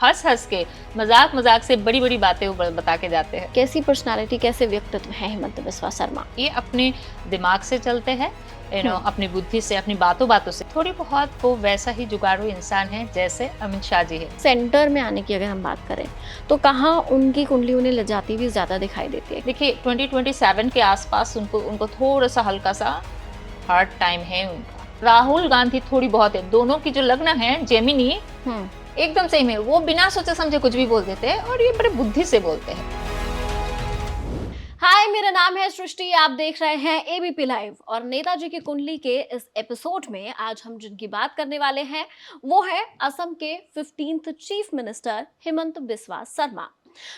हंस हंस के मजाक मजाक से बड़ी बड़ी बातें वो बता के जाते हैं। कैसी पर्सनालिटी, कैसे व्यक्तित्व है हेमंत बिस्वा शर्मा? ये अपने दिमाग से चलते हैं, अपनी बुद्धि से, अपनी बातों बातों से। थोड़ी बहुत वो वैसा ही जुगाड़ू इंसान है जैसे अमित शाह जी है। सेंटर में आने की अगर हम बात करें तो कहाँ उनकी कुंडली उन्हें लजाती हुई ज्यादा दिखाई देती है? देखिए 2027 के आसपास उनको उनको थोड़ा सा हल्का सा हार्ड टाइम है उनका। राहुल गांधी थोड़ी बहुत है, दोनों की जो लग्न है जेमिनी एकदम सेम है। वो बिना सोचे समझे कुछ भी बोल देते हैं और ये बड़े बुद्धि से बोलते हैं। हाय, मेरा नाम है सृष्टि, आप देख रहे हैं एबीपी लाइव। और नेताजी की कुंडली के इस एपिसोड में आज हम जिनकी बात करने वाले हैं वो है असम के 15th chief minister Hemant Biswa Sharma.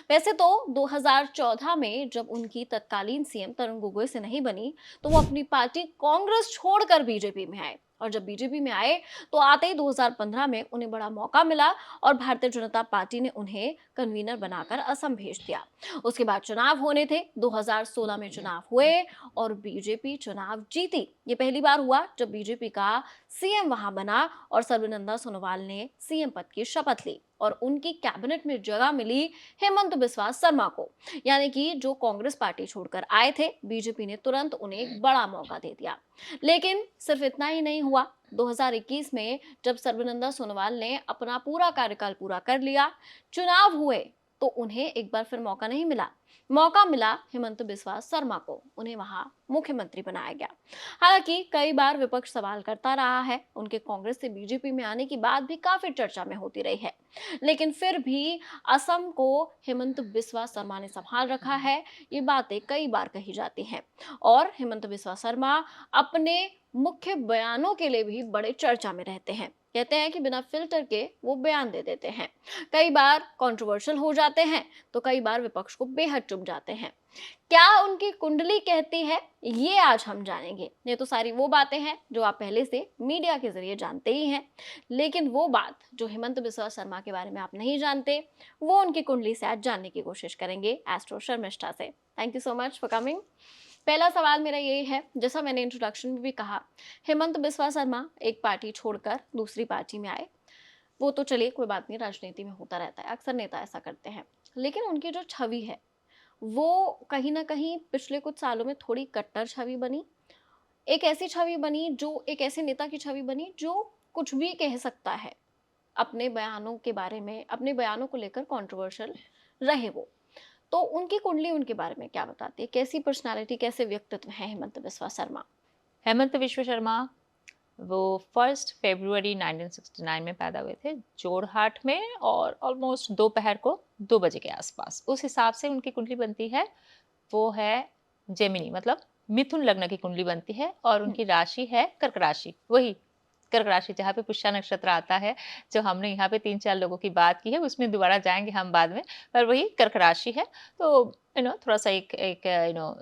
वैसे तो 2014 में जब उनकी तत्कालीन सीएम तरुण गोगोई से नहीं बनी तो वो अपनी पार्टी कांग्रेस छोड़कर बीजेपी में आए, और जब बीजेपी में आए तो आते ही 2015 में उन्हें बड़ा मौका मिला और भारतीय जनता पार्टी ने उन्हें कन्वीनर बनाकर असम भेज दिया। उसके बाद चुनाव होने थे, 2016 में चुनाव हुए और बीजेपी चुनाव जीती। ये पहली बार हुआ जब बीजेपी का सीएम वहां बना और सर्बानंद सोनोवाल ने सीएम पद की शपथ ली और उनकी कैबिनेट में जगह मिली हेमंत बिस्वा शर्मा को। यानी कि जो कांग्रेस पार्टी छोड़कर आए थे, बीजेपी ने तुरंत उन्हें एक बड़ा मौका दे दिया। लेकिन सिर्फ इतना ही नहीं हुआ। 2021 में जब सर्बानंद सोनोवाल ने अपना पूरा कार्यकाल पूरा कर लिया, चुनाव हुए, तो उन्हें एक बार फिर मौका नहीं मिला। मौका मिला हेमंत बिस्वा शर्मा को, उन्हें वहां मुख्यमंत्री बनाया गया। हालांकि कई बार विपक्ष सवाल करता रहा है, उनके कांग्रेस से बीजेपी में आने की बात भी काफी चर्चा में होती रही है, लेकिन फिर भी असम को हेमंत बिस्वा शर्मा ने संभाल रखा है, ये बातें कई बार कही जाती हैं। और हेमंत बिस्वा शर्मा अपने मुख्य बयानों के लिए भी बड़े चर्चा में रहते हैं। कहते हैं कि बिना फिल्टर के वो बयान दे देते हैं। कई बार कंट्रोवर्शियल हो जाते हैं तो कई बार विपक्ष को बेहद चुभ जाते हैं। क्या उनकी कुंडली कहती है, ये आज हम जानेंगे। ये तो सारी वो बातें हैं जो आप पहले से मीडिया के जरिए जानते ही हैं, लेकिन वो बात जो हेमंत बिस्वा शर्मा के बारे में आप नहीं जानते, वो उनकी कुंडली से आज जानने की कोशिश करेंगे एस्ट्रो शर्मिष्ठा से। Thank you so much for coming. पहला सवाल मेरा ये है, जैसा मैंने इंट्रोडक्शन में भी कहा, हेमंत बिस्वा शर्मा एक पार्टी छोड़कर दूसरी पार्टी में आए। वो तो चलिए कोई बात नहीं, राजनीति में होता रहता है, अक्सर नेता ऐसा करते हैं। लेकिन उनकी जो छवि है वो कहीं ना कहीं पिछले कुछ सालों में थोड़ी कट्टर छवि बनी। एक ऐसी छवि बनी, जो एक ऐसे नेता की छवि बनी जो कुछ भी कह सकता है, अपने बयानों के बारे में, अपने बयानों को लेकर कंट्रोवर्शियल रहे वो। तो उनकी कुंडली उनके बारे में क्या बताती है? कैसी पर्सनालिटी, कैसे व्यक्तित्व है हेमंत बिस्वा शर्मा? हेमंत विश्व शर्मा वो 1 फरवरी 1969 में पैदा हुए थे जोरहाट में, और ऑलमोस्ट दोपहर को 2 बजे के आसपास। उस हिसाब से उनकी कुंडली बनती है, वो है जेमिनी, मतलब मिथुन लग्न की कुंडली बनती है। और उनकी राशि है कर्क राशि, वही कर्क राशि जहाँ पे पुष्य नक्षत्र आता है, जो हमने यहाँ पे 3-4 लोगों की बात की है, उसमें दोबारा जाएंगे हम बाद में, पर वही कर्क राशि है। तो थोड़ा सा एक एक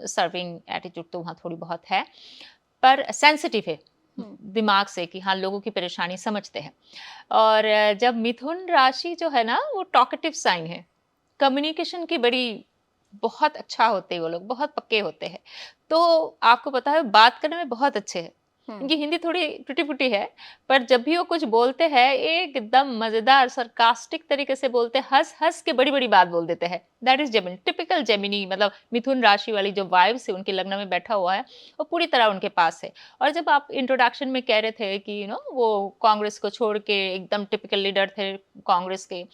सर्विंग एटीट्यूड तो वहाँ थोड़ी बहुत है, पर सेंसिटिव है दिमाग से कि हाँ, लोगों की परेशानी समझते हैं। और जब मिथुन राशि जो है ना, वो टॉकेटिव साइन है, कम्युनिकेशन की बड़ी बहुत अच्छा होते हैं वो लोग, बहुत पक्के होते हैं। तो आपको पता है बात करने में बहुत अच्छे हैं। इनकी हिंदी थोड़ी टूटी-फूटी है, पर जब भी वो कुछ बोलते हैं एकदम मजेदार सरकास्टिक तरीके से बोलते हैं, हंस-हंस के बड़ी-बड़ी बात बोल देते हैं। That is Gemini, typical Gemini, मतलब मिथुन राशि वाली जो वाइब्स है उनके लग्न में बैठा हुआ है, वो पूरी तरह उनके पास है। और जब आप इंट्रोडक्शन में कह रहे थे कि वो कांग्रेस को छोड़ के एकदम टिपिकल लीडर थे कांग्रेस के,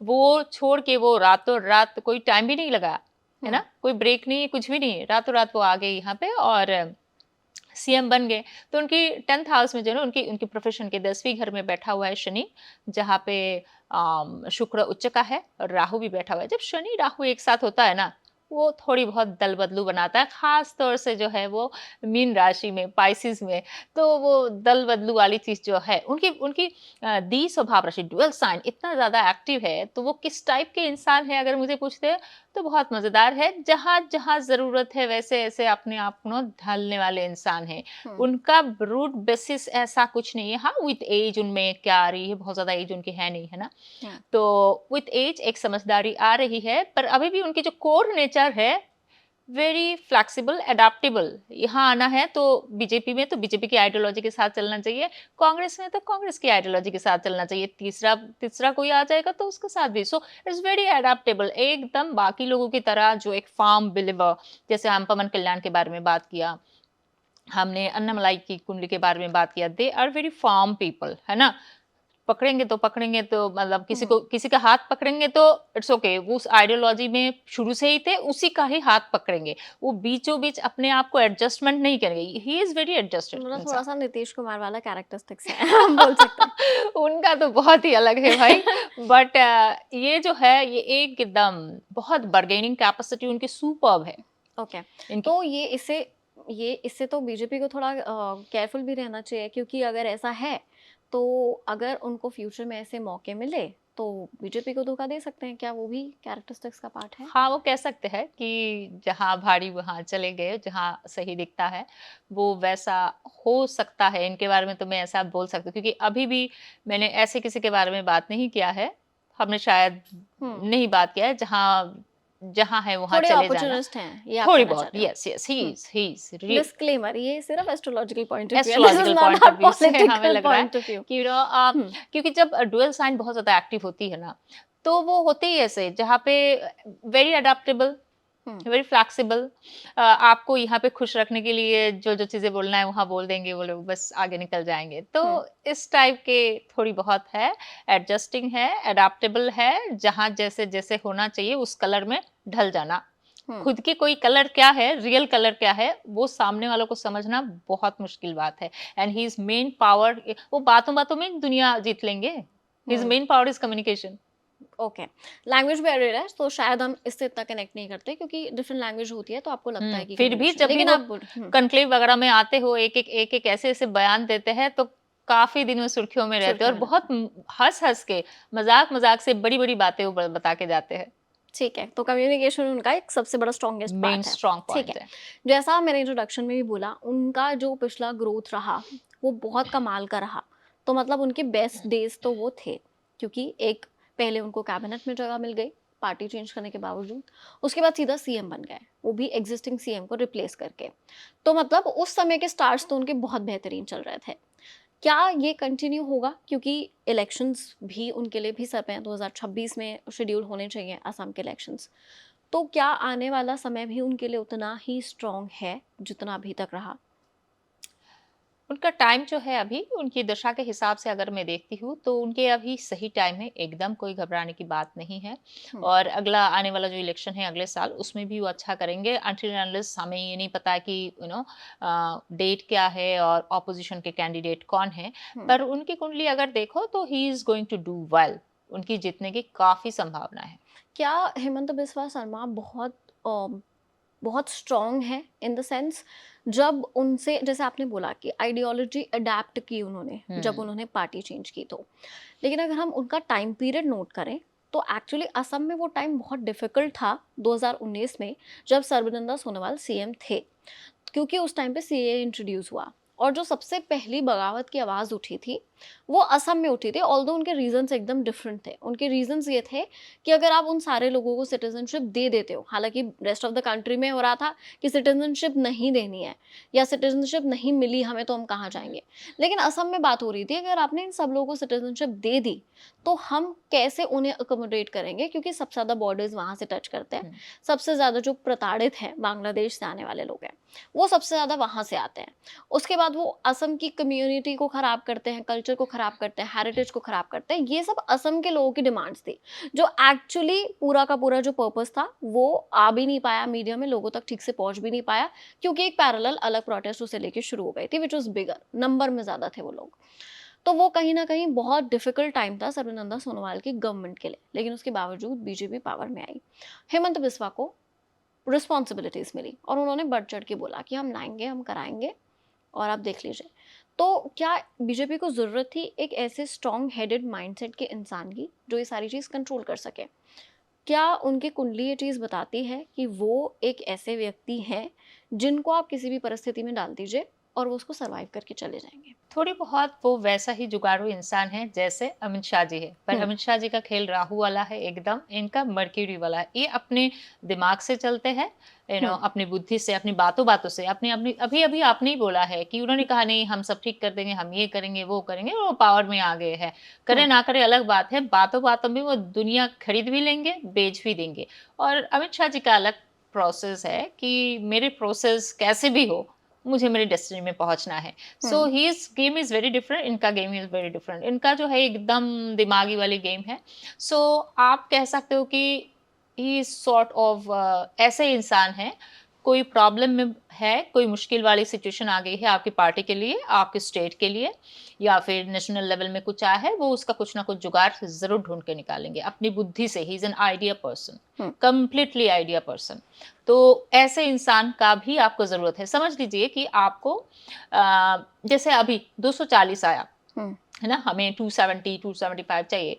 वो छोड़ के वो रातों रात, कोई टाइम भी नहीं लगा, है ना, कोई ब्रेक नहीं, कुछ भी नहीं, रातों रात वो आ गए यहाँ पे और सीएम बन गए। तो उनकी 10th हाउस में जो है ना, उनकी उनकी प्रोफेशन के 10वीं घर में बैठा हुआ है शनि, जहाँ पे शुक्र उच्च का है और राहु भी बैठा हुआ है। जब शनि राहु एक साथ होता है ना, वो थोड़ी बहुत दल बदलू बनाता है, खास तौर से जो है वो मीन राशि में, पाइसिस में। तो वो दल बदलू वाली चीज जो है उनकी उनकी दी स्वभाव राशि ड्यूअल साइन इतना ज्यादा एक्टिव है। तो वो किस टाइप के इंसान है अगर मुझे पूछते हैं तो बहुत मजेदार है, जहां जहां जरूरत है वैसे ऐसे अपने आप को ढालने वाले इंसान है। उनका रूट बेसिस ऐसा कुछ नहीं है। हाँ, विथ एज उनमें क्या आ रही है, बहुत ज्यादा एज उनकी है नहीं, है ना। तो विथ एज एक समझदारी आ रही है, पर अभी भी उनकी जो कोर नेचर है वेरी फ्लेक्सिबल, एडाप्टेबल। यहाँ आना है तो बीजेपी में तो बीजेपी की आइडियोलॉजी के साथ चलना चाहिए, कांग्रेस में तो कांग्रेस की आइडियोलॉजी के साथ चलना चाहिए, तीसरा तीसरा कोई आ जाएगा तो उसके साथ भी। सो इट्स वेरी एडाप्टेबल, एकदम बाकी लोगों की तरह जो एक फार्म बिलीवर। जैसे हम पवन कल्याण के बारे में बात किया, हमने अन्नामलाई की कुंडली के बारे में बात किया, they are very farm people, है ना? पकड़ेंगे तो मतलब हम्म। किसी का हाथ पकड़ेंगे तो इट्स ओके, वो उस आइडियोलॉजी में शुरू से ही थे, उसी का ही हाथ पकड़ेंगे। वो बीचों बीच अपने आप को एडजस्टमेंट नहीं करेंगे। ही इज वेरी एडजस्टेड मतलब थोड़ा इंसान। सा नीतीश कुमार वाला कैरेक्टरिस्टिक्स है हम बोल सकते हैं। उनका तो बहुत ही अलग है भाई। बट ये जो है ये एकदम बहुत बार्गेनिंग कैपेसिटी उनकी सुपर्ब है। ओके। इनकी तो ये इससे तो बीजेपी को थोड़ा केयरफुल भी रहना चाहिए, क्योंकि अगर ऐसा है तो अगर उनको फ्यूचर में ऐसे मौके मिले तो बीजेपी को धोखा दे सकते हैं। क्या वो भी कैरेक्टरिस्टिक्स का पार्ट है? हाँ, वो कह सकते हैं कि जहाँ भाड़ी वहाँ चले गए, जहाँ सही दिखता है, वो वैसा हो सकता है। इनके बारे में तो मैं ऐसा बोल सकती हूँ, क्योंकि अभी भी मैंने ऐसे किसी के बारे में बात नहीं किया है। हमने शायद हम्म। नहीं बात किया है, जहाँ जहाँ है वहाँ थोड़े चले जाना। अपॉर्चुनिस्ट हैं, ये आप थोड़ी कहना चाह बहुत, रहे हो? Yes, yes, he is disclaimer, ये सिर्फ एस्ट्रोलॉजिकल पॉइंट ऑफ व्यू है, this is astrological not point a of view से हमें पॉलिटिकल लग रहा है पॉइंट ऑफ व्यू। कि हम्म। क्योंकि जब डुअल साइन बहुत ज़्यादा एक्टिव होती है ना, तो वो होते ही ऐसे जहाँ पे very adaptable, hmm. Very flexible. आपको यहाँ पे खुश रखने के लिए जो-जो चीज़ें बोलना है वहाँ बोल देंगे वो लोग, बस आगे निकल जाएँगे। तो हम्म। इस टाइप के थोड़ी बहुत है, एडजस्टिंग है, एडैप्टेबल है, जहाँ जैसे-जैसे होना चाहिए उस कलर में ढल जाना। हम्म। खुद की कोई कलर क्या है, रियल कलर क्या है, वो सामने वालों को समझना बहुत मुश्किल बात है। And he is main power, वो बातों-बातों में दुनिया जीत लेंगे। His hmm. Main power is communication. Okay. Language barrier है तो शायद हम इससे इतना कनेक्ट नहीं करते, क्योंकि डिफरेंट लैंग्वेज होती है तो आपको लगता है कि फिर भी कन्वर्सेशन, जब भी लेकिन वो आप बोल कॉन्क्लेव वगैरह में आते हो, एक-एक ऐसे-ऐसे बयान देते हैं, तो काफ़ी दिन में सुर्खियों में रहते हैं सुर्खियों और में रहते बहुत हैं। हँस-हँस के, मज़ाक-मज़ाक से बड़ी-बड़ी बातें वो ब बता के जाते हैं। ठीक है, तो कम्युनिकेशन उनका एक सबसे बड़ा स्ट्रॉन्गेस्ट मेन पार्ट है। स्ट्रॉन्ग ठीक है। पॉइंट है। जैसा मैंने इंट्रोडक्शन में भी बोला, उनका जो पिछला ग्रोथ रहा वो बहुत कमाल का रहा। तो मतलब उनके बेस्ट डेज तो वो थे, क्योंकि एक पहले उनको कैबिनेट में जगह मिल गई पार्टी चेंज करने के बावजूद। उसके बाद सीधा सीएम बन गए, वो भी एग्जिस्टिंग सीएम को रिप्लेस करके। तो मतलब उस समय के स्टार्ट्स तो उनके बहुत बेहतरीन चल रहे थे। क्या ये कंटिन्यू होगा, क्योंकि इलेक्शंस भी उनके लिए भी सर पे हैं, 2026 में शेड्यूल होने चाहिए असम के इलेक्शंस। तो क्या आने वाला समय भी उनके लिए उतना ही स्ट्रॉन्ग है जितना अभी तक रहा? उनका टाइम जो है अभी, उनकी दशा के हिसाब से अगर मैं देखती हूँ, तो उनके अभी सही टाइम है, एकदम कोई घबराने की बात नहीं है। हुँ। और अगला आने वाला जो इलेक्शन है अगले साल, उसमें भी वो अच्छा करेंगे। अनटिल एंड अनलेस हमें ये नहीं पता कि डेट क्या है और ऑपोज़िशन के कैंडिडेट कौन हैं। हुँ। पर उनकी कुंडली अगर देखो तो he is going to do well, उनकी जीतने की काफ़ी संभावना है। क्या हेमंत बिस्वा शर्मा बहुत स्ट्रॉन्ग है इन द सेंस, जब उनसे जैसे आपने बोला कि आइडियोलॉजी अडैप्ट की उन्होंने जब हुँ। उन्होंने पार्टी चेंज की, तो लेकिन अगर हम उनका टाइम पीरियड नोट करें तो एक्चुअली असम में वो टाइम बहुत डिफिकल्ट था 2019 में, जब सर्बानंद सोनोवाल सीएम थे, क्योंकि उस टाइम पे सीएए इंट्रोड्यूस हुआ। और जो सबसे पहली बगावत की आवाज़ उठी थी वो असम में उठी थी, ऑल्दो उनके रीजंस एकदम डिफरेंट थे। उनके रीजंस ये थे कि अगर आप उन सारे लोगों को सिटीजनशिप दे देते हो, हालांकि रेस्ट ऑफ द कंट्री में हो रहा था कि सिटीजनशिप नहीं देनी है या सिटीजनशिप नहीं मिली हमें तो हम कहाँ जाएंगे, लेकिन असम में बात हो रही थी अगर आपने इन सब लोगों को सिटीजनशिप दे दी तो हम कैसे उन्हें अकोमोडेट करेंगे, क्योंकि सबसे ज़्यादा बॉर्डर्स वहाँ से टच करते हैं। हुँ। सबसे ज़्यादा जो प्रताड़ित हैं बांग्लादेश से आने वाले लोग हैं, वो सबसे ज़्यादा वहाँ से आते हैं। उसके बाद वो असम की कम्युनिटी को ख़राब करते हैं, कल्चर को ख़राब करते हैं, हेरिटेज को ख़राब करते हैं। ये सब असम के लोगों की डिमांड्स थी, जो एक्चुअली पूरा का पूरा जो पर्पस था वो आ भी नहीं पाया मीडिया में, लोगों तक ठीक से पहुंच भी नहीं पाया, क्योंकि एक पैरेलल अलग प्रोटेस्ट उसे लेके शुरू हो गई थी, विच वॉज बिगर, नंबर में ज़्यादा थे वो लोग। तो वो कहीं ना कहीं बहुत डिफिकल्ट टाइम था सर्बानंद सोनोवाल की गवर्नमेंट के लिए, लेकिन उसके बावजूद बीजेपी पावर में आई। हेमंत बिस्वा को रिस्पॉन्सिबिलिटीज मिली और उन्होंने बढ़ चढ़ के बोला कि हम लाएंगे, हम कराएंगे और आप देख लीजिए। तो क्या बीजेपी को ज़रूरत थी एक ऐसे स्ट्रॉन्ग हेडेड माइंडसेट के इंसान की जो ये सारी चीज़ कंट्रोल कर सके? क्या उनकी कुंडली ये चीज़ बताती है कि वो एक ऐसे व्यक्ति हैं जिनको आप किसी भी परिस्थिति में डाल दीजिए और वो उसको सर्वाइव करके चले जाएंगे। थोड़ी बहुत वो वैसा ही जुगाड़ू इंसान है जैसे अमित शाह जी है, पर हम्म। अमित शाह जी का खेल राहु वाला है एकदम, इनका मर्क्यूरी वाला है। ये अपने दिमाग से चलते हैं, हम्म। अपनी बुद्धि से, अपनी बातों बातों से, अपनी अपनी अभी अभी आपने ही बोला है कि उन्होंने कहा नहीं हम सब ठीक कर देंगे, हम ये करेंगे वो करेंगे, वो पावर में आ गए हैं। करे हम्म। ना करे अलग बात है, बातों बातों में वो दुनिया खरीद भी लेंगे, बेच भी देंगे। और अमित शाह जी का अलग प्रोसेस है कि मेरे प्रोसेस कैसे भी हो, मुझे मेरी डेस्टिनी में पहुंचना है। So hmm. His game is very different, इनका गेम इज वेरी डिफरेंट। इनका जो है एकदम दिमागी वाली गेम है। सो आप कह सकते हो कि ही सॉर्ट ऑफ ऐसे इंसान है, कोई प्रॉब्लम में है, कोई मुश्किल वाली सिचुएशन आ गई है आपकी पार्टी के लिए, आपके स्टेट के लिए, या फिर नेशनल लेवल में कुछ आया है, वो उसका कुछ ना कुछ जुगाड़ जरूर ढूंढ के निकालेंगे अपनी बुद्धि से। He is an idea person, completely idea person. तो ऐसे इंसान का भी आपको जरूरत है। समझ लीजिए कि आपको जैसे अभी 240 आया हम्म। है ना, हमें 270 275 चाहिए,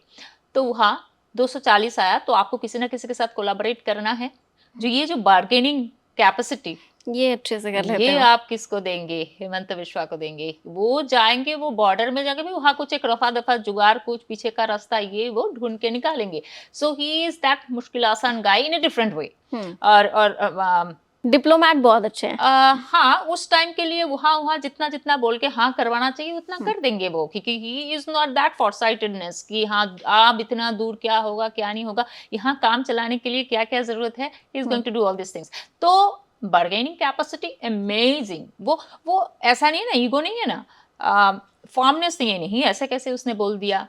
तो वहाँ 240 आया तो आपको किसी ना किसी के साथ कोलाबोरेट करना है। जो बार्गेनिंग कैपेसिटी, ये अच्छे से कर लेते ये हो। आप किसको देंगे? हेमंत बिस्वा को देंगे। वो जाएंगे, वो बॉर्डर में जाके भी वहां कुछ एक रफा दफा जुगाड़, कुछ पीछे का रास्ता ये वो ढूंढ के निकालेंगे। सो ही इज दैट मुश्किल आसान गाय इन ए डिफरेंट वे। हम्म। और डिप्लोमैट बहुत अच्छे हैं। हाँ, उस टाइम के लिए वहाँ वहाँ जितना जितना बोल के हाँ करवाना चाहिए उतना हम्म। कर देंगे वो, क्योंकि ही इज नॉट दैट फॉरसाइटेडनेस कि हाँ आप इतना दूर क्या होगा क्या नहीं होगा, यहाँ काम चलाने के लिए क्या क्या जरूरत है, is going to do all this things. तो बार्गेनिंग कैपेसिटी अमेजिंग। वो ऐसा नहीं है ना, ईगो नहीं है ना, फॉर्मनेस नहीं है, नहीं ऐसे कैसे उसने बोल दिया,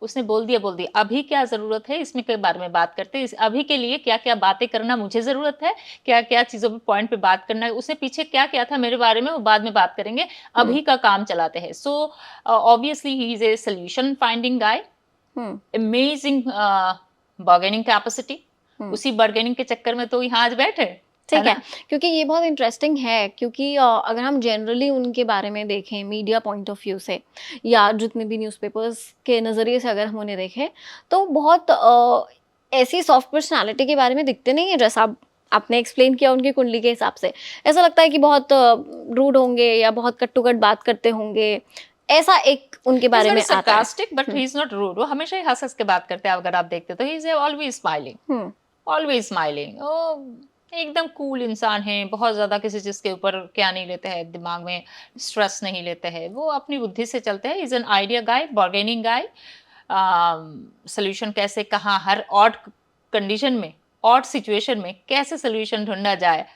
उसने बोल दिया। अभी क्या जरूरत है इसमें के बारे में बात करते हैं। अभी के लिए क्या क्या बातें करना मुझे जरूरत है, क्या क्या चीजों पे पॉइंट पे बात करना है, उसने पीछे क्या क्या था मेरे बारे में वो बाद में बात करेंगे। अभी का काम चलाते हैं। So obviously he is a solution finding guy, amazing bargaining capacity. उसी बार्गेनिंग के चक्कर में तो यहाँ आज बैठे, ठीक है, ना? क्योंकि ये बहुत इंटरेस्टिंग है, क्योंकि अगर हम जनरली उनके बारे में देखें मीडिया पॉइंट ऑफ व्यू से, या जितने भी न्यूज़पेपर्स के नज़रिए से अगर हम उन्हें देखें, तो बहुत ऐसी सॉफ्ट पर्सनालिटी के बारे में दिखते नहीं है जैसा आपने एक्सप्लेन किया उनकी कुंडली के हिसाब से। ऐसा लगता है कि बहुत रूड होंगे या बहुत कट्टुकट बात करते होंगे, ऐसा एक उनके बारे में आता है। sarcastic but he is not rude। वो हमेशा ही हंस हंस के बात करते हैं, अगर आप देखते तो he is always smiling, always smiling. ओ एकदम कूल इंसान है, बहुत ज्यादा किसी चीज के ऊपर क्या नहीं लेते हैं, दिमाग में स्ट्रेस नहीं लेते हैं, वो अपनी बुद्धि से चलते हैं। Is an idea guy, bargaining guy. Solution कैसे, कहाँ, हर ऑड कंडीशन में, ऑड सिचुएशन में कैसे सोल्यूशन ढूंढा जाए,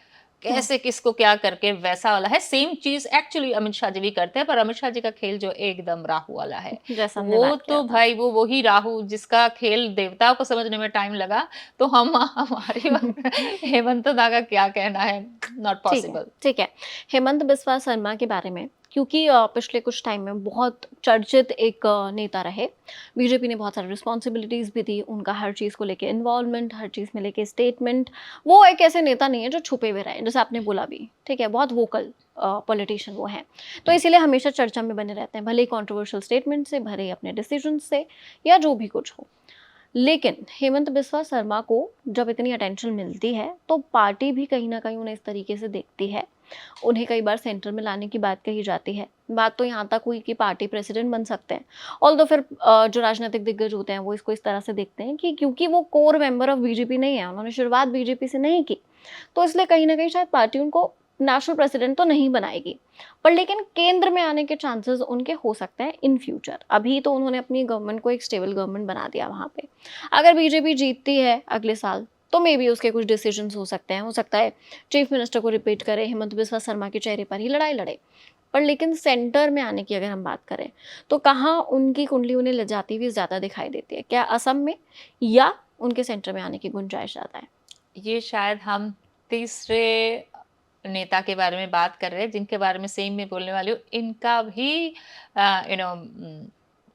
कैसे किसको क्या करके, वैसा वाला है। सेम चीज एक्चुअली अमित शाह जी भी करते हैं, पर अमित शाह जी का खेल जो एकदम राहु वाला है, जैसा हमने वो बात किया तो था। भाई वो वही राहु जिसका खेल देवताओं को समझने में टाइम लगा, तो हम हमारे हेमंत दा का क्या कहना है, नॉट ठीक है, पॉसिबल। ठीक है। हेमंत बिस्वा शर्मा के बारे में, क्योंकि पिछले कुछ टाइम में बहुत चर्चित एक नेता रहे, बीजेपी ने बहुत सारी रिस्पॉन्सिबिलिटीज़ भी दी, उनका हर चीज़ को लेके इन्वॉल्वमेंट, हर चीज़ में लेके स्टेटमेंट। वो एक ऐसे नेता नहीं है जो छुपे हुए रहे, जैसे आपने बोला भी, ठीक है, बहुत वोकल पॉलिटिशियन वो हैं। तो इसीलिए हमेशा चर्चा में बने रहते हैं, भले ही कॉन्ट्रोवर्शियल स्टेटमेंट से, भले ही अपने डिसीजन से, या जो भी कुछ हो। लेकिन हेमंत बिस्वा शर्मा को जब इतनी अटेंशन मिलती है, तो पार्टी भी कहीं ना कहीं उन्हें इस तरीके से देखती है। उन्हें कई बार सेंटर में लाने की बात कही जाती है। बात तो यहाँ तक हुई कि पार्टी प्रेसिडेंट बन सकते हैं। ऑल्दो फिर जो राजनीतिक दिग्गज होते हैं वो इसको इस तरह से देखते हैं कि क्योंकि वो कोर मेंबर ऑफ बीजेपी नहीं है, उन्होंने शुरुआत बीजेपी से नहीं की, तो इसलिए कहीं ना कहीं शायद पार्टी उनको नेशनल प्रेसिडेंट तो नहीं बनाएगी, पर लेकिन केंद्र में आने के चांसेस उनके हो सकते हैं इन फ्यूचर। अभी तो उन्होंने अपनी गवर्नमेंट को एक स्टेबल गवर्नमेंट बना दिया वहाँ पे। अगर बीजेपी जीतती है अगले साल, तो मे बी उसके कुछ डिसीजंस हो सकते हैं, हो सकता है चीफ मिनिस्टर को रिपीट करे, हेमंत बिस्वा शर्मा के चेहरे पर ही लड़ाई लड़े। पर लेकिन सेंटर में आने की अगर हम बात करें, तो कहाँ उनकी कुंडली उन्हें ले जाती हुई ज़्यादा दिखाई देती है, क्या असम में, या उनके सेंटर में आने की गुंजाइश ज़्यादा है? ये शायद हम तीसरे नेता के बारे में बात कर रहे हैं, जिनके बारे में सेम में बोलने वाली हूँ। इनका भी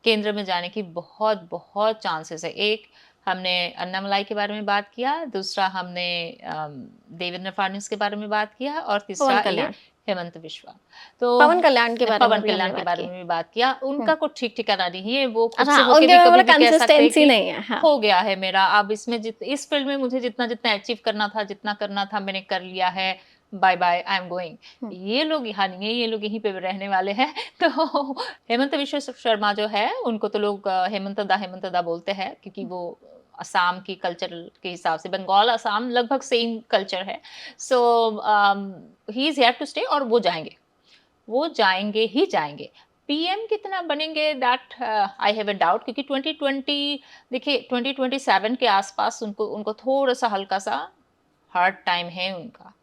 केंद्र में जाने की बहुत बहुत चांसेस है। एक हमने अन्नामलाई के बारे में बात किया, दूसरा हमने देवेंद्र फडणवीस के बारे में बात किया, और तीसरा पवन ये कल्याण, हेमंत बिस्वा। तो पवन कल्याण के बारे में पवन भी हमने कल्याण के बात बारे की। में भी बात किया। उनका कुछ ठीक ठिकाना नहीं है, वो खुद अच्छा, से होके उनके भी में कभी मतलब भी कह सकते हैं कंसिस्टेंसी कि नहीं है। हाँ। हो गया है मेरा, अब इसमें इस फील्ड में मुझे जितना जितना अचीव करना था, जितना करना था मैंने कर लिया है, bye bye I am going. Hmm. ये लोग यहाँ नहीं है, ये लोग यहीं पे रहने वाले हैं। तो हेमंत विश्व शर्मा जो है उनको तो लोग हेमंत दा बोलते हैं, क्योंकि वो असम की कल्चर के हिसाब से बंगाल असम लगभग सेम कल्चर है। So he is here to stay, और वो जाएंगे ही जाएंगे। पीएम कितना बनेंगे that I have a doubt, क्योंकि 2020 देखिए 2027 के आसपास उनको उनको थोड़ा सा हल्का सा हार्ड टाइम है उनका।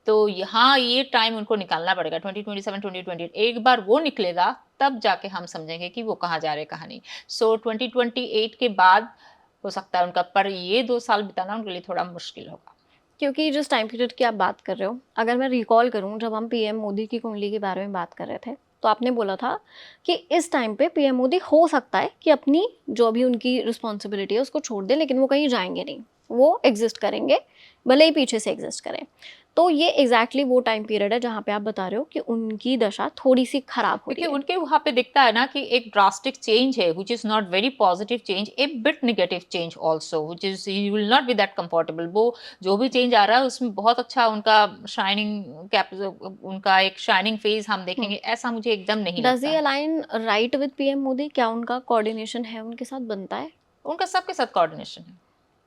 तो यहाँ ये टाइम उनको निकालना पड़ेगा 2027 2028। एक बार वो निकलेगा तब जाके हम समझेंगे कि वो कहाँ जा रहे कहाँ नहीं। सो 2028 के बाद हो सकता है उनका, पर ये 2 साल बिताना उनके लिए थोड़ा मुश्किल होगा। क्योंकि जिस टाइम पीरियड की आप बात कर रहे हो, अगर मैं रिकॉल करूं जब हम पीएम मोदी की कुंडली के बारे में बात कर रहे थे, तो आपने बोला था कि इस टाइम पे पीएम मोदी हो सकता है कि अपनी जो भी उनकी रिस्पॉन्सिबिलिटी है उसको छोड़ दे, लेकिन वो कहीं जाएंगे नहीं, वो एग्जिस्ट करेंगे, भले ही पीछे से एग्जिस्ट करें। तो ये एग्जैक्टली वो टाइम पीरियड है जहाँ पे आप बता रहे हो कि उनकी दशा थोड़ी सी खराब हो रही क्योंकि है। उनके वहां पे दिखता है ना कि एक ड्रास्टिक चेंज है, which is not very positive change, a bit negative change also, which is you will not be that comfortable। वो जो भी चेंज आ रहा है उसमें बहुत अच्छा उनका शाइनिंग कैप, उनका एक शाइनिंग फेज हम देखेंगे, ऐसा मुझे एकदम नहीं डज लगता ही है। Align right with PM Modi? क्या उनका कोऑर्डिनेशन है, उनके साथ बनता है? उनका सबके साथ कोऑर्डिनेशन है।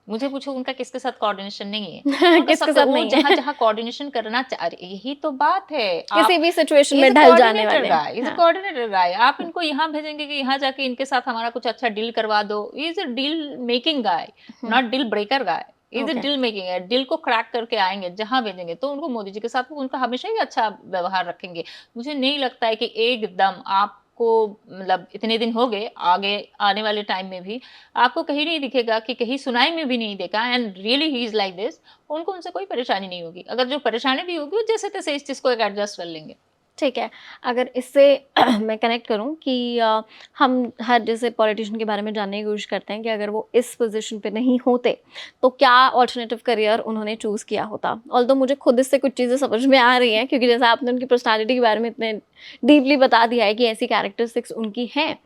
मुझे पूछो उनका किसके साथ कोऑर्डिनेशन नहीं है। उनका किसके सबके, साथ वो नहीं जहाँ है? जहाँ कोऑर्डिनेशन करना चाह रही, यही तो बात है। किसी आप भी सिचुएशन इज में अ ढल जाने कोऑर्डिनेटर वाले हैं। गाय, इज अ हाँ। कोऑर्डिनेटर गाय। आप इनको यहाँ भेजेंगे कि यहाँ जाके इनके साथ हमारा कुछ अच्छा डील करवा दो, is a deal making guy, not deal breaker guy. Is a okay. Deal making है, डील को क्रैक करके आएंगे जहां भेजेंगे। तो उनको मोदी जी के साथ उनका हमेशा ही अच्छा व्यवहार रखेंगे। मुझे नहीं लगता है कि एकदम आपको, मतलब इतने दिन हो गए, आगे आने वाले टाइम में भी आपको कहीं नहीं दिखेगा, कि कहीं सुनाई में भी नहीं देखा, and really he is like this. उनको उनसे कोई परेशानी नहीं होगी। अगर जो परेशानी भी होगी वो जैसे तैसे इस चीज को एक एडजस्ट कर लेंगे। ठीक है। अगर इससे मैं कनेक्ट करूं कि हम हर जैसे पॉलिटिशियन के बारे में जानने की कोशिश करते हैं कि अगर वो इस पोजीशन पे नहीं होते तो क्या ऑल्टरनेटिव करियर उन्होंने चूज़ किया होता। ऑल्दो मुझे खुद इससे कुछ चीज़ें समझ में आ रही हैं, क्योंकि जैसा आपने उनकी पर्सनालिटी के बारे में इतने डीपली बता दिया है कि ऐसी कैरेक्टरिस्टिक्स उनकी हैं,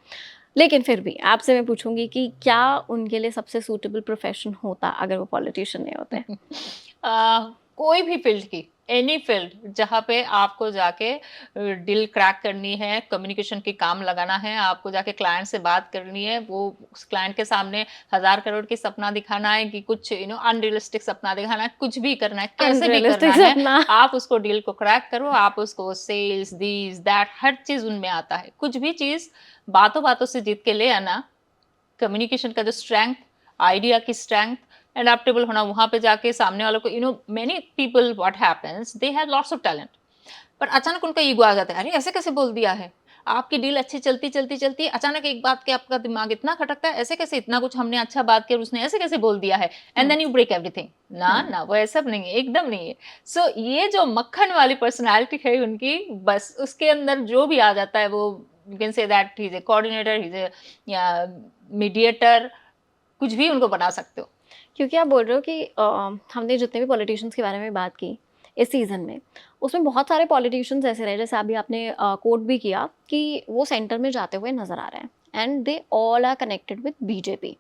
लेकिन फिर भी आपसे मैं पूछूंगी कि क्या उनके लिए सबसे सूटेबल प्रोफेशन होता अगर वो पॉलिटिशियन नहीं होते? कोई भी फील्ड की, एनी फील्ड जहाँ पे आपको जाके डील क्रैक करनी है, कम्युनिकेशन की काम लगाना है, आपको जाके क्लाइंट से बात करनी है, वो उस क्लाइंट के सामने 1000 करोड़ की सपना दिखाना है, कि कुछ अनरियलिस्टिक सपना दिखाना है, कुछ भी करना है, कैसे भी करना अनरियलिस्टिक है, सपना। आप उसको डील को क्रैक करो। आप उसको सेल्स दीज दैट हर चीज उनमें आता है। कुछ भी चीज बातों बातों से जीत के ले आना, कम्युनिकेशन का जो स्ट्रेंथ, आइडिया की स्ट्रेंथ, अडेप्टेबल होना, वहां पे जाके सामने वालों को, many people what happens, they have lots of talent, पर अचानक उनका ईगो आ जाता है। अरे ऐसे कैसे बोल दिया है, आपकी डील अच्छी चलती चलती चलती अचानक एक बात के आपका दिमाग इतना खटकता है, ऐसे कैसे, इतना कुछ हमने अच्छा बात किया और उसने ऐसे कैसे बोल दिया है, and hmm. Then you break everything. ना हम्म। ना, वो ऐसा नहीं है, एकदम नहीं है। सो ये जो मक्खन वाली पर्सनालिटी है उनकी, बस उसके अंदर जो भी आ जाता है वो, you can say that he is a coordinator, he is a mediator, कुछ भी उनको बना सकते हो। क्योंकि आप बोल रहे हो कि हमने जितने भी पॉलिटिशियंस के बारे में बात की इस सीज़न में, उसमें बहुत सारे पॉलिटिशियंस ऐसे रहे, जैसे अभी आपने कोट भी किया कि वो सेंटर में जाते हुए नज़र आ रहे हैं and they all are connected with BJP.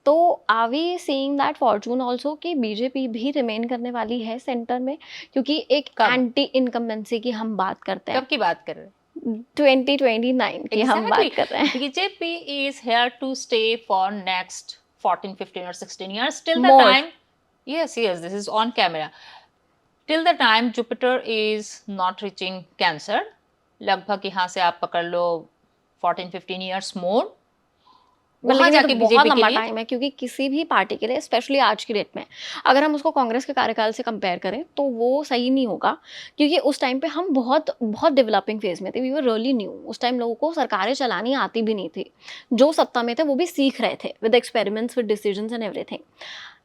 तो are we seeing that fortune also कि बीजेपी भी रिमेन करने वाली है सेंटर में? क्योंकि एक कब एंटी इनकम्बेंसी की हम बात करते हैं, कब की बात कर रहे हैं? 2029 की हम Exactly. बात कर रहे हैं। BJP is here to stay for next 14, 15 or 16 years till the more. time, yes, yes, this is on camera. Till the time Jupiter is not reaching Cancer, लगभग यहाँ से आप पकड़ लो 14, 15 years more, वहां लेकिन ये तो जाके बहुत बीजेपी के लंबा लिए। टाइम है, क्योंकि किसी भी पार्टी के लिए स्पेशली आज की डेट में अगर हम उसको कांग्रेस के कार्यकाल से कंपेयर करें तो वो सही नहीं होगा, क्योंकि उस टाइम पे हम बहुत बहुत डेवलपिंग फेज में थे, वी वर रियली न्यू। उस टाइम लोगों को सरकारें चलानी आती भी नहीं थी, जो सत्ता में थे वो भी सीख रहे थे with experiments with decisions and everything.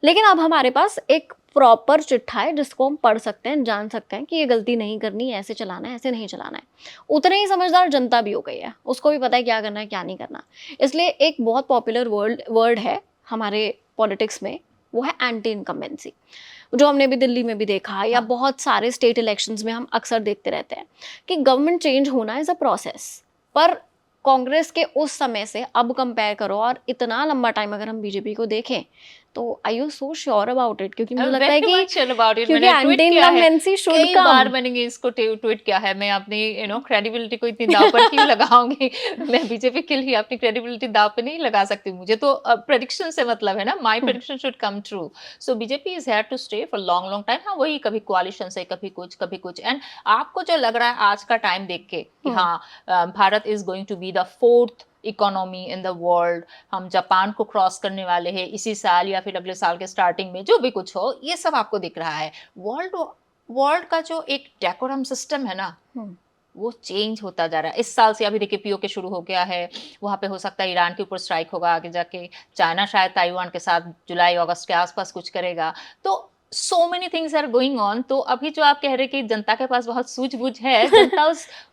लेकिन अब हमारे पास एक प्रॉपर चिट्ठा है जिसको हम पढ़ सकते हैं, जान सकते हैं कि ये गलती नहीं करनी है, ऐसे चलाना है, ऐसे नहीं चलाना है। उतने ही समझदार जनता भी हो गई है, उसको भी पता है क्या करना है क्या नहीं करना। इसलिए एक बहुत पॉपुलर वर्ड है हमारे पॉलिटिक्स में, वो है एंटी इनकम्बेंसी, जो हमने भी दिल्ली में भी देखा या हाँ, बहुत सारे स्टेट इलेक्शंस में हम अक्सर देखते रहते हैं कि गवर्नमेंट चेंज होना इज अ प्रोसेस। पर कांग्रेस के उस समय से अब कंपेयर करो और इतना लंबा टाइम अगर हम बीजेपी को देखें तो are you so sure about it? क्योंकि मुझे I'm लगता है very कि much sure about it. क्योंकि मैंने ट्वीट किया है, anti-incumbency should कई बार come. मैंने इसको ट्वीट किया है। मैं अपनी क्रेडिबिलिटी को इतनी दाव पर क्यों लगाऊंगी? मैं बीजेपी के लिए अपनी क्रेडिबिलिटी दाव पे नहीं लगा सकती। मुझे तो प्रेडिक्शन से मतलब है ना, my hmm, prediction should come true. So BJP is here to stay for long long time. हाँ, वही कभी कोalition से, कभी कुछ। एंड आपको जो लग रहा है आज का टाइम देख के कि हम्म, हाँ, Bharat is going to be the fourth economy in the world, हम जापान को क्रॉस करने वाले हैं इसी साल या फिर अगले साल के स्टार्टिंग में, जो भी कुछ हो, ये सब आपको दिख रहा है। वर्ल्ड वर्ल्ड का जो एक डेकोरम सिस्टम है ना, हम्म, वो चेंज होता जा रहा है। इस साल से अभी देखिए पीओके शुरू हो गया है, वहां पे हो सकता है ईरान के ऊपर स्ट्राइक होगा आगे जाके, चाइना शायद ताइवान के साथ जुलाई अगस्त के आसपास कुछ करेगा। तो so many things are going on. तो अभी जो आप कह रहे कि जनता के पास बहुत सूझबूझ है, जनता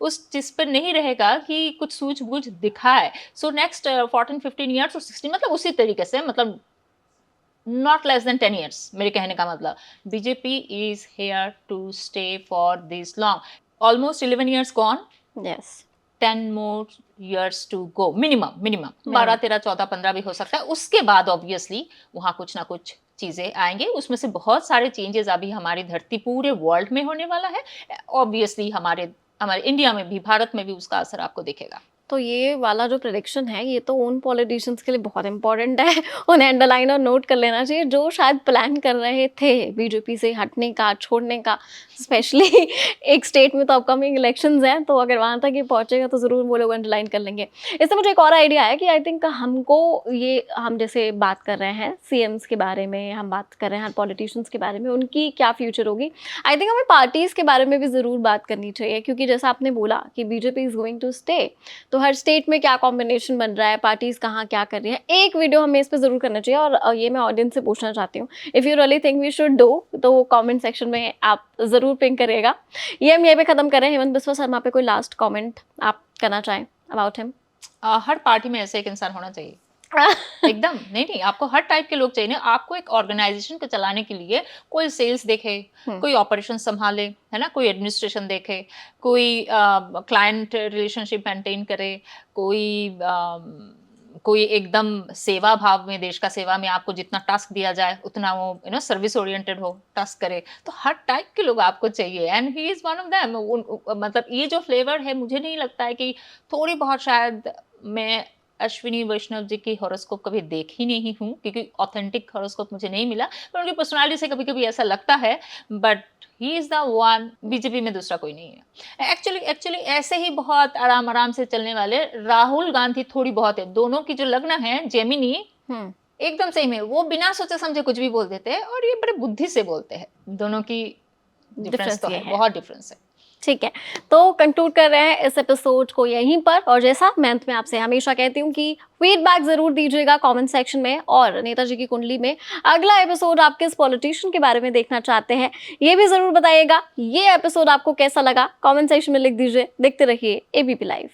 उस चीज पर नहीं रहेगा कि कुछ सूझबूझ दिखाए। सो नेक्स्ट 14-15 ईयर्स और 16, मतलब उसी तरीके से, मतलब नॉट लेस देन 10 ईयर्स, मेरे कहने का मतलब BJP is here to stay for this long. Almost 11 years gone, yes, 10 more years to go, minimum 12, minimum. 13, 14, 15 भी हो सकता है। उसके बाद ऑब्वियसली वहां कुछ ना कुछ चीजें आएंगे, उसमें से बहुत सारे चेंजेस अभी हमारी धरती पूरे वर्ल्ड में होने वाला है। ऑब्वियसली हमारे हमारे इंडिया में भी, भारत में भी उसका असर आपको दिखेगा। तो ये वाला जो प्रेडिक्शन है ये तो उन पॉलिटिशियंस के लिए बहुत इंपॉर्टेंट है, उन्हें अंडरलाइन और नोट कर लेना चाहिए जो शायद प्लान कर रहे थे बीजेपी से हटने का, छोड़ने का। स्पेशली एक स्टेट में तो अपकमिंग इलेक्शंस हैं, तो अगर वहाँ तक ये पहुँचेगा तो ज़रूर वो लोग अंडरलाइन कर लेंगे। इससे मुझे एक और आइडिया है कि आई थिंक हमको ये, हम जैसे बात कर रहे हैं सीएम्स के बारे में, हम बात कर रहे हैं पॉलिटिशियंस के बारे में, उनकी क्या फ्यूचर होगी, आई थिंक हमें पार्टीज़ के बारे में भी ज़रूर बात करनी चाहिए। क्योंकि जैसा आपने बोला कि BJP is going to stay, तो हर स्टेट में क्या कॉम्बिनेशन बन रहा है, पार्टीज कहाँ क्या कर रही है, एक वीडियो हमें इस पे जरूर करना चाहिए। और ये मैं ऑडियंस से पूछना चाहती हूँ, if you really think we should do, तो कमेंट सेक्शन में आप जरूर पिंक करिएगा। ये हम यहीं पे खत्म कर रहे हैं। हेमंत बिस्वा शर्मा पे कोई लास्ट कमेंट आप करना चाहें अबाउट हिम? हर पार्टी में ऐसे एक इंसान होना चाहिए। एकदम नहीं, आपको हर टाइप के लोग चाहिए ना। आपको एक ऑर्गेनाइजेशन को चलाने के लिए कोई सेल्स देखे, कोई ऑपरेशन संभाले, है ना, कोई एडमिनिस्ट्रेशन देखे, कोई क्लाइंट रिलेशनशिप मेंटेन करे, कोई एकदम सेवा भाव में, देश का सेवा में आपको जितना टास्क दिया जाए उतना वो सर्विस ओरिएंटेड हो, टास्क करे। तो हर टाइप के लोग आपको चाहिए, and he is one of them. मतलब ये जो फ्लेवर है, मुझे नहीं लगता है कि थोड़ी बहुत, शायद मैं अश्विनी वैष्णव जी की हॉरोस्कोप कभी देखी नहीं हूँ, क्योंकि ऑथेंटिक हॉरोस्कोप मुझे नहीं मिला, पर उनकी पर्सनालिटी से कभी कभी ऐसा लगता है। But he is the one, BJP में दूसरा कोई नहीं है। एक्चुअली ऐसे ही बहुत आराम आराम से चलने वाले राहुल गांधी थोड़ी बहुत है। दोनों की जो लग्न है जेमिनी, एकदम सही में वो बिना सोचे समझे कुछ भी बोल देते हैं, और ये बड़े बुद्धि से बोलते हैं। दोनों की डिफरेंस तो है, बहुत डिफरेंस है। ठीक है, तो कंक्लूड कर रहे हैं इस एपिसोड को यहीं पर। और जैसा मैं अंत में आपसे हमेशा कहती हूँ कि फीडबैक जरूर दीजिएगा कमेंट सेक्शन में, और नेताजी की कुंडली में अगला एपिसोड आप किस पॉलिटिशियन के बारे में देखना चाहते हैं ये भी जरूर बताइएगा। ये एपिसोड आपको कैसा लगा कमेंट सेक्शन में लिख दीजिए। देखते रहिए एबीपी लाइव।